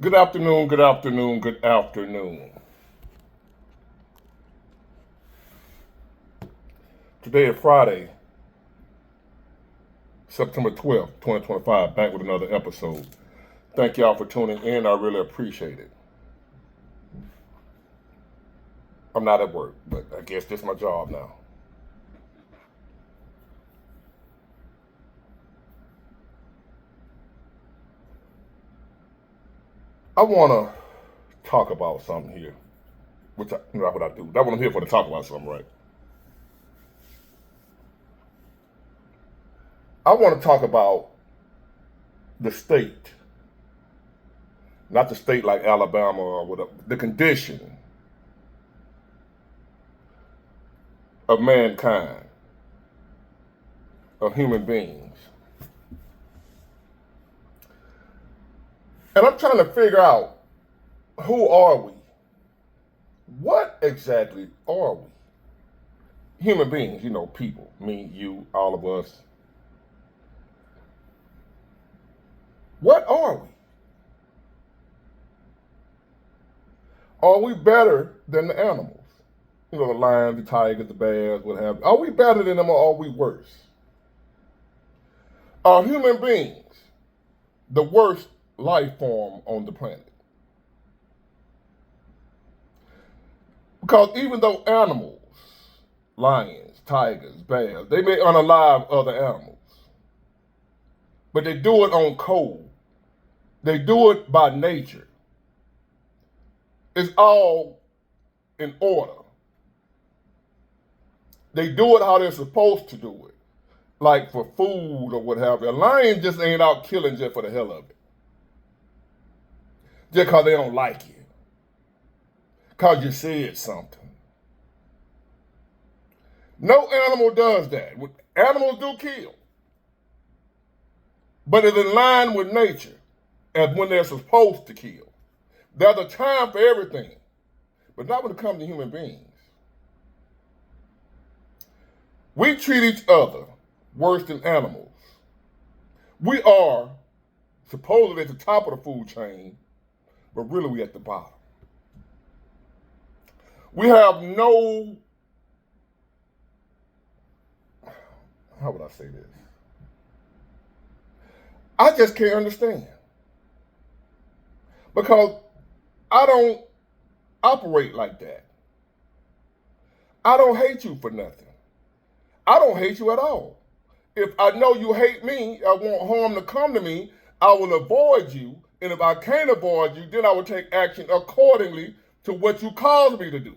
Good afternoon, good afternoon, good afternoon. Today is Friday, September 12th, 2025, back with another episode. Thank y'all for tuning in. I really appreciate it. I'm not at work, but I guess this is my job now. I want to talk about something here, which that's what I do. That's what I'm here for, to talk about something, right? I want to talk about the state, not the state like Alabama or whatever, the condition of mankind, of human beings. And I'm trying to figure out, who are we? What exactly are we? Human beings, people, me, you, all of us. What are we? Are we better than the animals? The lions, the tigers, the bears, what have you. Are we better than them, or are we worse? Are human beings the worst life form on the planet? Because even though animals, lions, tigers, bears, they may unalive other animals, but they do it on code. They do it by nature. It's all in order. They do it how they're supposed to do it, like for food or what have you. A lion just ain't out killing just for the hell of it, just because they don't like you, because you said something. No animal does that. Animals do kill, but it's in line with nature, as when they're supposed to kill. There's a time for everything, but not when it comes to human beings. We treat each other worse than animals. We are supposedly at the top of the food chain, but really we at the bottom. We have no, how would I say this? I just can't understand. Because I don't operate like that. I don't hate you for nothing. I don't hate you at all. If I know you hate me, I want harm to come to me, I will avoid you. And if I can't avoid you, then I will take action accordingly to what you caused me to do.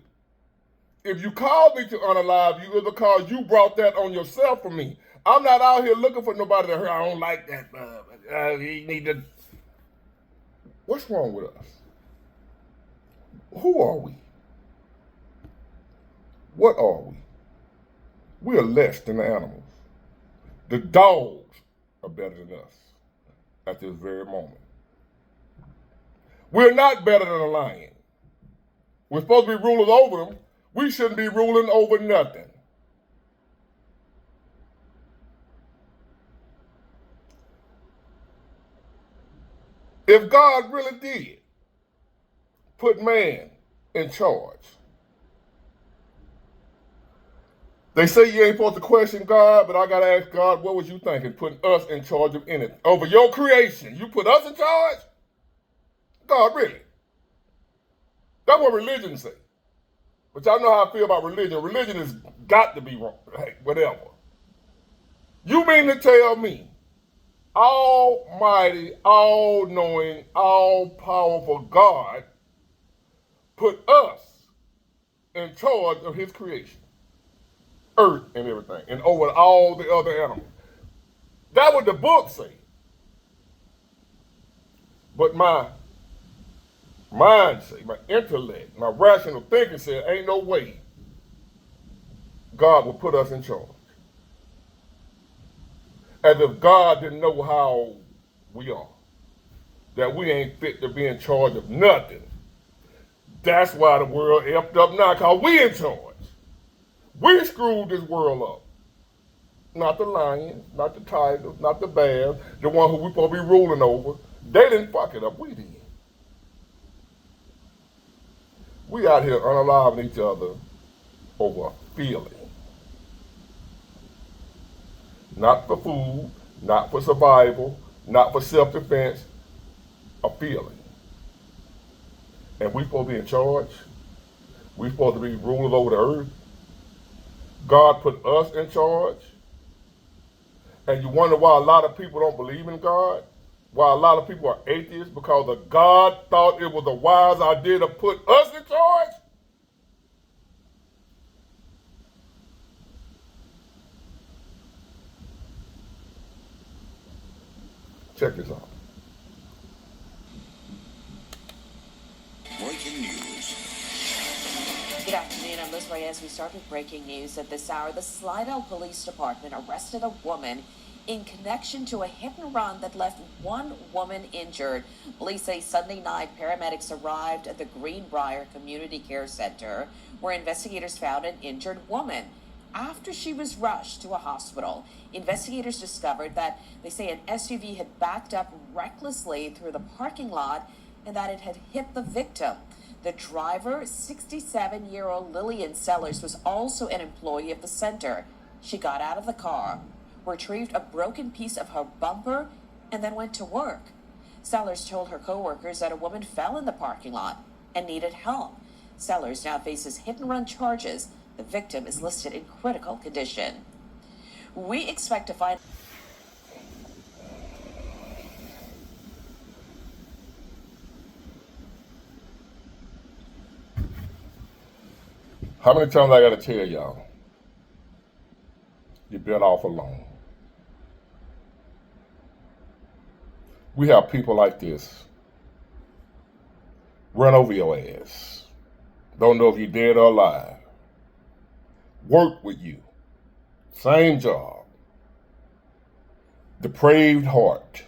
If you caused me to unalive you, it's because you brought that on yourself for me. I'm not out here looking for nobody to hurt. I don't like that. You need to. What's wrong with us? Who are we? What are we? We are less than the animals. The dogs are better than us at this very moment. We're not better than a lion. We're supposed to be rulers over them. We shouldn't be ruling over nothing. If God really did put man in charge, they say you ain't supposed to question God, but I got to ask God, what was you thinking putting us in charge of anything? Over your creation, you put us in charge? God, really? That's what religion say. But y'all know how I feel about religion. Religion has got to be wrong. Hey, whatever. You mean to tell me Almighty, all-knowing, all-powerful God put us in charge of his creation, earth and everything, and over all the other animals? That's what the book say. But my mind say, my intellect, my rational thinking said, ain't no way God will put us in charge. As if God didn't know how we are, that we ain't fit to be in charge of nothing. That's why the world effed up now, because we in charge. We screwed this world up. Not the lions, not the tigers, not the bears, the one who we supposed to be ruling over. They didn't fuck it up, we did. We out here unaliving each other over a feeling. Not for food, not for survival, not for self-defense, a feeling. And we supposed to be in charge. We supposed to be rulers over the earth. God put us in charge. And you wonder why a lot of people don't believe in God? Why a lot of people are atheists? Because the God thought it was a wise idea to put us in charge? Check this out. Breaking news. Good afternoon, I'm Liz Reyes. We start with breaking news at this hour. The Slidell Police Department arrested a woman in connection to a hit and run that left one woman injured. Police say Sunday night paramedics arrived at the Greenbrier Community Care Center where investigators found an injured woman. After she was rushed to a hospital, investigators discovered that they say an SUV had backed up recklessly through the parking lot and that it had hit the victim. The driver, 67-year-old Lillian Sellers, was also an employee of the center. She got out of the car, retrieved a broken piece of her bumper, and then went to work. Sellers told her coworkers that a woman fell in the parking lot and needed help. Sellers now faces hit-and-run charges. The victim is listed in critical condition. We expect to find... How many times I got to tell y'all? You're better off alone. We have people like this run over your ass. Don't know if you're dead or alive. Work with you. Same job. Depraved heart.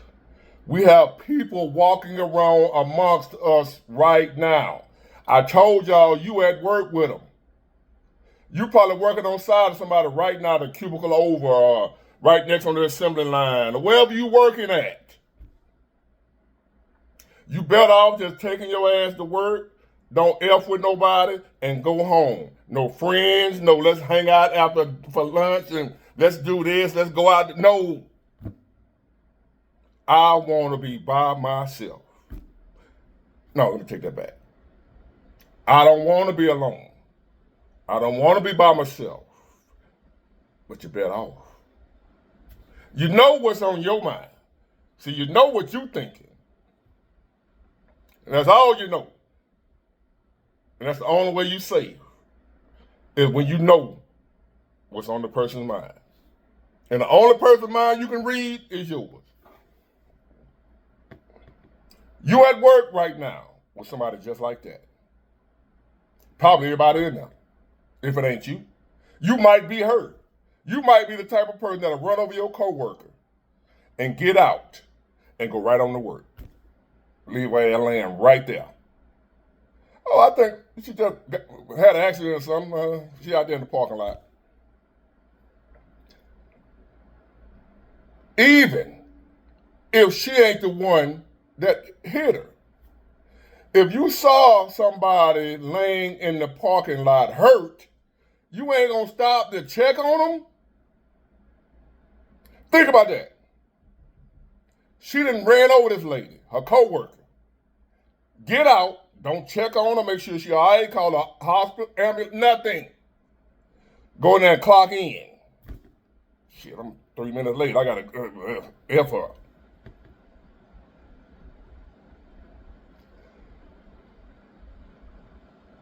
We have people walking around amongst us right now. I told y'all you at work with them. You probably working on side of somebody right now, the cubicle over, or right next on the assembly line, or wherever you working at. You better off just taking your ass to work, don't F with nobody, and go home. No friends, no let's hang out after for lunch and let's do this, let's go out. No. I want to be by myself. No, let me take that back. I don't want to be alone. I don't want to be by myself. But you're better off. You know what's on your mind. See, you know what you're thinking. And that's all you know. And that's the only way you save is when you know what's on the person's mind. And the only person's mind you can read is yours. You at work right now with somebody just like that. Probably everybody in there. If it ain't you, you might be hurt. You might be the type of person that'll run over your coworker and get out and go right on to work. Leave her laying right there. Oh, I think she just had an accident or something. She out there in the parking lot. Even if she ain't the one that hit her. If you saw somebody laying in the parking lot hurt, you ain't gonna stop to check on them? Think about that. She done ran over this lady, her coworker. Get out, don't check on her, make sure she all right, call the hospital, ambulance, nothing. Go in there and clock in. Shit, I'm 3 minutes late, I gotta F her.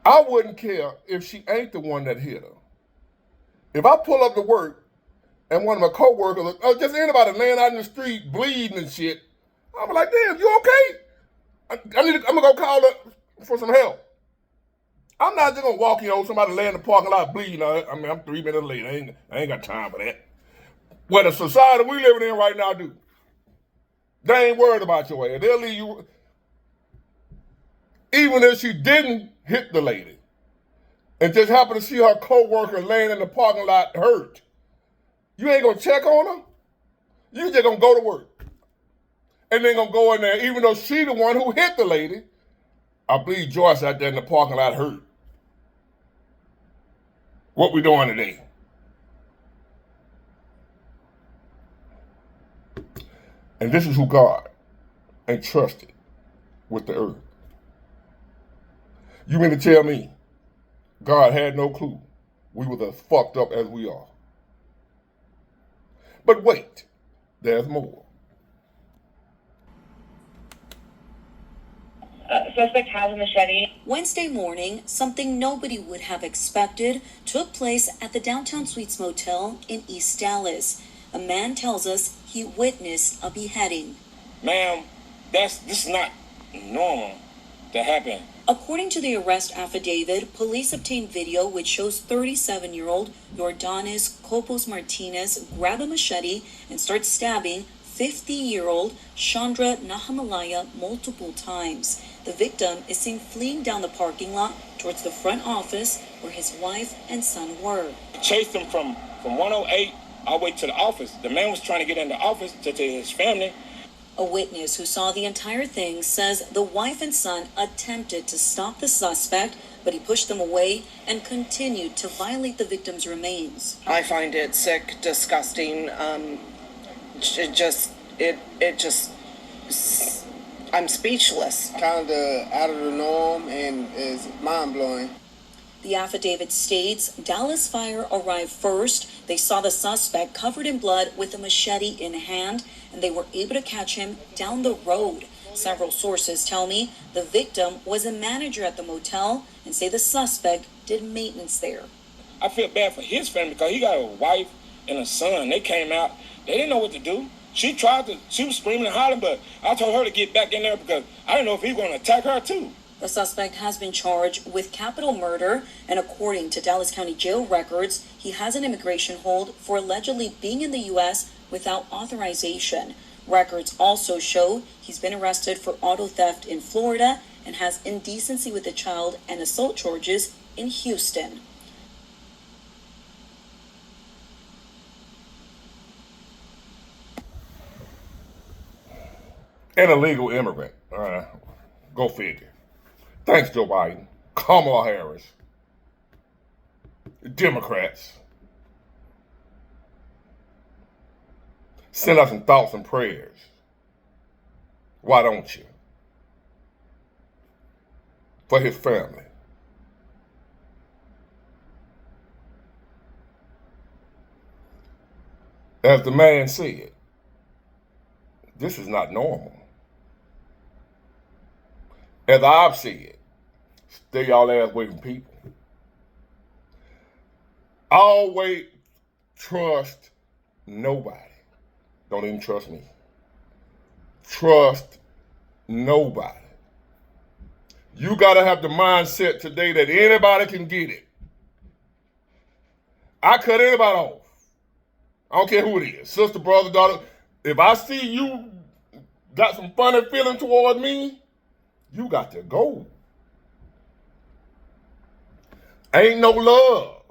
I wouldn't care if she ain't the one that hit her. If I pull up to work and one of my coworkers, or just anybody laying out in the street bleeding and shit, I'm like, damn, you okay? I'm gonna go call her for some help. I'm not just gonna walk, somebody laying in the parking lot bleeding. I'm 3 minutes late. I ain't got time for that. What the society we living in right now do. They ain't worried about your ass. They'll leave you. Even if she didn't hit the lady and just happened to see her coworker laying in the parking lot hurt, you ain't gonna check on her. You just gonna go to work. And then gonna go in there, even though she the one who hit the lady. I believe Joyce out there in the parking lot hurt. What we doing today? And this is who God entrusted with the earth. You mean to tell me God had no clue we was as fucked up as we are? But wait, there's more. Suspect has a machete. Wednesday morning, something nobody would have expected took place at the Downtown Suites Motel in East Dallas. A man tells us he witnessed a beheading. Ma'am, this is not normal to happen. According to the arrest affidavit, police obtained video which shows 37-year-old Jordanis Copos Martinez grab a machete and start stabbing 50-year-old Chandra Nahamalaya multiple times. The victim is seen fleeing down the parking lot towards the front office where his wife and son were. Chased him from 108 all the way to the office. The man was trying to get in the office to his family. A witness who saw the entire thing says the wife and son attempted to stop the suspect, but he pushed them away and continued to violate the victim's remains. I find it sick, disgusting. I'm speechless. Kind of out of the norm and is mind-blowing. The affidavit states Dallas Fire arrived first. They saw the suspect covered in blood with a machete in hand, and they were able to catch him down the road. Several sources tell me the victim was a manager at the motel and say the suspect did maintenance there. I feel bad for his family because he got a wife and a son. They came out. They didn't know what to do. She was screaming and hollering, but I told her to get back in there because I didn't know if he was going to attack her too. The suspect has been charged with capital murder, and according to Dallas County Jail records, he has an immigration hold for allegedly being in the U.S. without authorization. Records also show he's been arrested for auto theft in Florida and has indecency with a child and assault charges in Houston. An illegal immigrant. Go figure. Thanks, Joe Biden. Kamala Harris. Democrats. Send us some thoughts and prayers. Why don't you? For his family. As the man said, this is not normal. As I've said, stay y'all ass away from people. Always trust nobody. Don't even trust me. Trust nobody. You gotta have the mindset today that anybody can get it. I cut anybody off. I don't care who it is, sister, brother, daughter. If I see you got some funny feeling toward me, you got to go. Ain't no love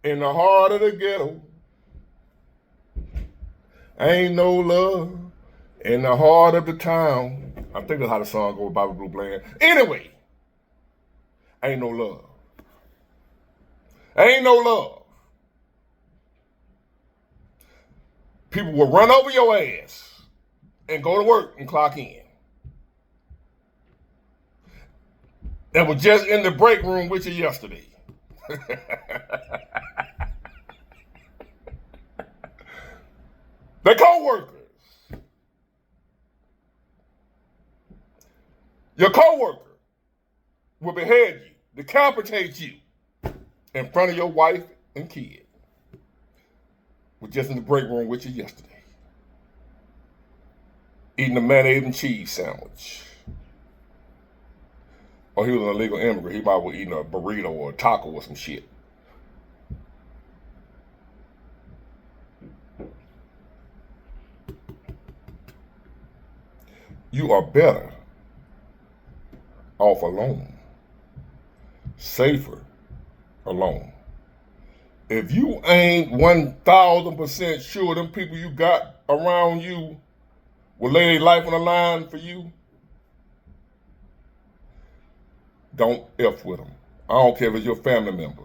in the heart of the ghetto. Ain't no love in the heart of the town. I think that's how the song goes, Bobby Blue Bland. Anyway, ain't no love. Ain't no love. People will run over your ass and go to work and clock in. And was just in the break room with you yesterday. The co-workers. Your co-worker will behead you, decapitate you in front of your wife and kid. Was just in the break room with you yesterday. Eating a mayonnaise and cheese sandwich. Or he was an illegal immigrant. He might be eating a burrito or a taco or some shit. You are better off alone. Safer alone. If you ain't 1,000% sure them people you got around you will lay their life on the line for you, don't F with them. I don't care if it's your family member.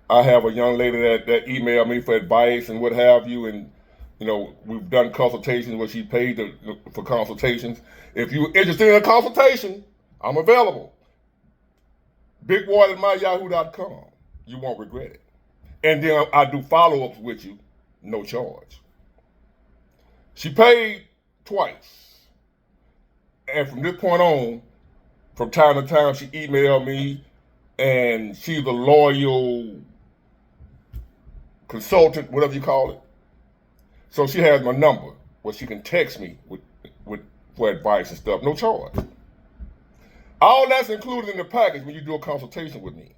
I have a young lady that emailed me for advice and what have you, and we've done consultations where she paid for consultations. If you're interested in a consultation, I'm available. BigWater@myYahoo.com. You won't regret it. And then I do follow-ups with you, no charge. She paid twice. And from this point on, from time to time, she emailed me, and she's a loyal consultant, whatever you call it. So she has my number where she can text me for advice and stuff, no charge. All that's included in the package when you do a consultation with me.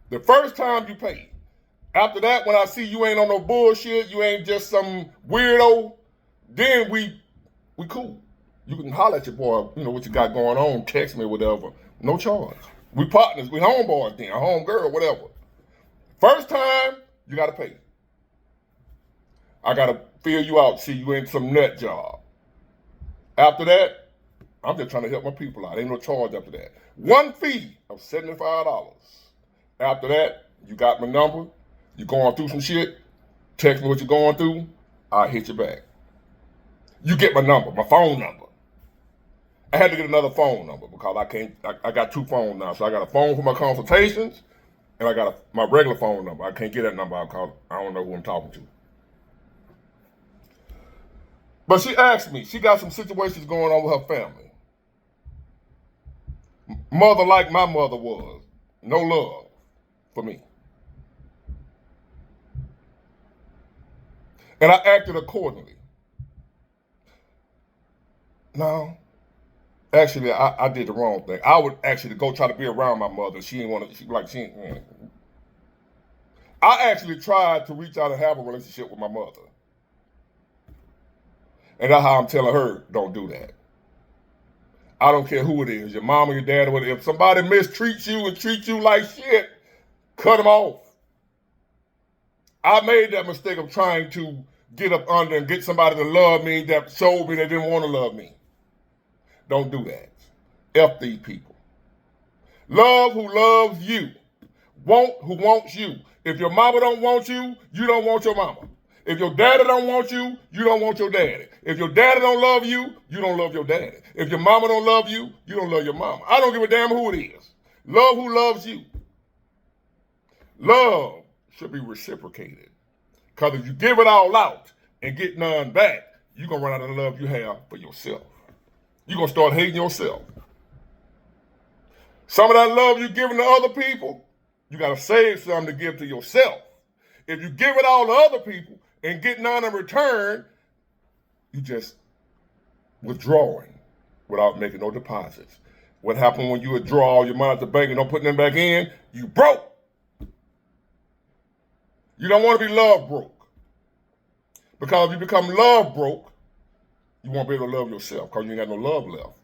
The first time you pay. After that, when I see you ain't on no bullshit, you ain't just some weirdo, then we cool. You can holler at your boy, what you got going on, text me, whatever. No charge. We partners, we homeboys then, a homegirl, whatever. First time, you gotta pay. I gotta fill you out, see you in some nut job. After that, I'm just trying to help my people out. Ain't no charge after that. One fee of $75. After that, you got my number. You going through some shit, text me what you're going through, I'll hit you back. You get my number, my phone number. I had to get another phone number because I got two phones now. So I got a phone for my consultations, and I got my regular phone number. I can't get that number out because I don't know who I'm talking to. But she asked me, she got some situations going on with her family. Mother like my mother was, no love for me. And I acted accordingly. No, actually, I did the wrong thing. I would actually go try to be around my mother. She didn't want to, I actually tried to reach out and have a relationship with my mother. And that's how I'm telling her, don't do that. I don't care who it is, your mom or your dad or whatever. If somebody mistreats you and treats you like shit, cut them off. I made that mistake of trying to get up under and get somebody to love me that showed me they didn't want to love me. Don't do that. F these people. Love who loves you. Want who wants you. If your mama don't want you, you don't want your mama. If your daddy don't want you, you don't want your daddy. If your daddy don't love you, you don't love your daddy. If your mama don't love you, you don't love your mama. I don't give a damn who it is. Love who loves you. Love should be reciprocated. Because if you give it all out and get none back, you're going to run out of the love you have for yourself. You're going to start hating yourself. Some of that love you're giving to other people, you got to save some to give to yourself. If you give it all to other people and get none in return, you just withdrawing without making no deposits. What happens when you withdraw all your money at the bank and don't put them back in? You broke. You don't want to be love broke. Because if you become love broke, you won't be able to love yourself because you ain't got no love left.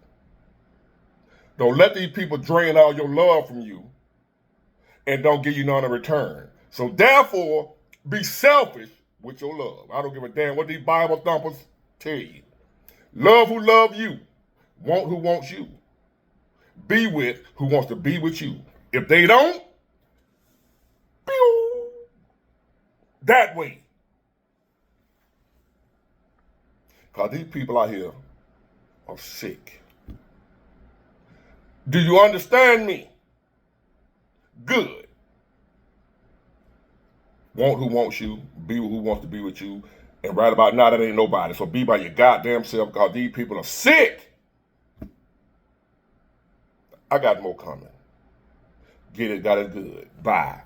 Don't let these people drain all your love from you and don't give you none in return. So therefore, be selfish with your love. I don't give a damn what these Bible thumpers tell you. Love who loves you. Want who wants you. Be with who wants to be with you. If they don't, pew, that way. Because these people out here are sick. Do you understand me? Good. Want who wants you, be who wants to be with you, and right about now, that ain't nobody. So be by your goddamn self because these people are sick. I got more coming. Get it, got it good. Bye.